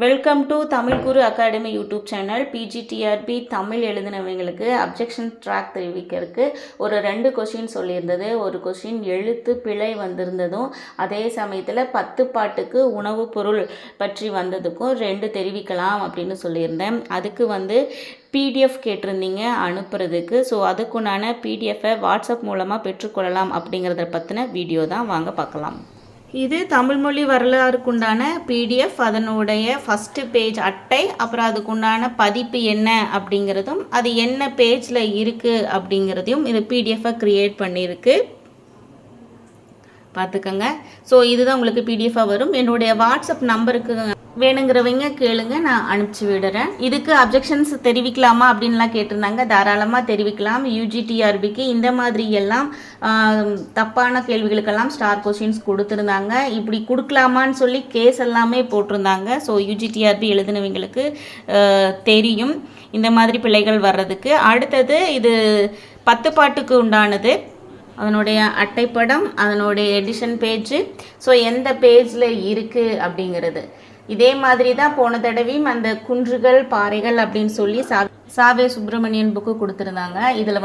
Welcome to Tamil Guru academy YouTube channel. PGTRB Tamil எழுதினவங்களுக்கு objection track தெரிவிக்கிறதுக்கு ஒரு 2 கொஷின் சொல்லியிருந்தது. ஒரு கொஷின் எழுத்து பிழை வந்திருந்ததும், அதே சமயத்தில் 10 பாட்டுக்கு உணவுப் பொருள் பற்றி வந்ததுக்கும் 2 தெரிவிக்கலாம் அப்படின்னு சொல்லியிருந்தேன். அதுக்கு பிடிஎஃப் கேட்டிருந்தீங்க அனுப்புறதுக்கு. ஸோ அதுக்குண்டான பிடிஎஃபை வாட்ஸ்அப் மூலமாக பெற்றுக்கொள்ளலாம் அப்படிங்கிறத பற்றின வீடியோ தான். வாங்க பார்க்கலாம். இது தமிழ்மொழி வரலாறுக்குண்டான பிடிஎஃப். அதனுடைய ஃபஸ்ட்டு பேஜ் அட்டை, அப்புறம் அதுக்குண்டான பதிப்பு என்ன அப்படிங்கிறதும், அது என்ன பேஜில் இருக்குது அப்படிங்கிறதையும் இது பிடிஎஃபாக க்ரியேட் பண்ணியிருக்கு. பார்த்துக்கோங்க. ஸோ இதுதான் உங்களுக்கு பிடிஎஃபாக வரும். என்னுடைய வாட்ஸ்அப் நம்பருக்கு வேணுங்கிறவங்க கேளுங்க, நான் அனுப்பிச்சி விடுறேன். இதுக்கு அப்ஜெக்ஷன்ஸ் தெரிவிக்கலாமா அப்படின்லாம் கேட்டிருந்தாங்க. தாராளமாக தெரிவிக்கலாம். யூஜிடிஆர்பிக்கு இந்த மாதிரி எல்லாம் தப்பான கேள்விகளுக்கெல்லாம் ஸ்டார் கொஷின்ஸ் கொடுத்துருந்தாங்க. இப்படி கொடுக்கலாமான்னு சொல்லி கேஸ் எல்லாமே போட்டிருந்தாங்க. ஸோ யூஜிடிஆர்பி எழுதினவங்களுக்கு தெரியும் இந்த மாதிரி பிழைகள் வர்றதுக்கு. அடுத்தது இது 10 பாட்டுக்கு உண்டானது. அதனுடைய அட்டைப்படம், அதனுடைய எடிஷன் பேஜ், ஸோ எந்த பேஜில் இருக்குது அப்படிங்கிறது. இதே மாதிரி தான் போன தடவையும் அந்த குன்றுகள் பாறைகள் அப்படின்னு சொல்லி சாவே சுப்பிரமணியன் புக்கு கொடுத்துருந்தாங்க. இதில்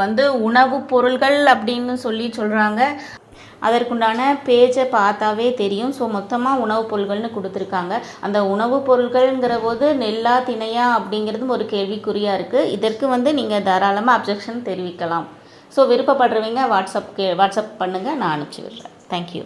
உணவுப் பொருள்கள் அப்படின்னு சொல்லி சொல்கிறாங்க. அதற்குண்டான பேஜை பார்த்தாவே தெரியும். ஸோ மொத்தமாக உணவுப் பொருள்கள்னு கொடுத்துருக்காங்க. அந்த உணவுப் பொருள்கள்ங்கிற போது நெல்லா திணையா அப்படிங்கிறதும் ஒரு கேள்விக்குறியாக இருக்குது. இதற்கு நீங்கள் தாராளமாக அப்ஜெக்ஷன் தெரிவிக்கலாம். ஸோ விருப்பப்படுறவங்க வாட்ஸ்அப் பண்ணுங்கள், நான் அனுப்பிச்சி விடுறேன். தேங்க்யூ.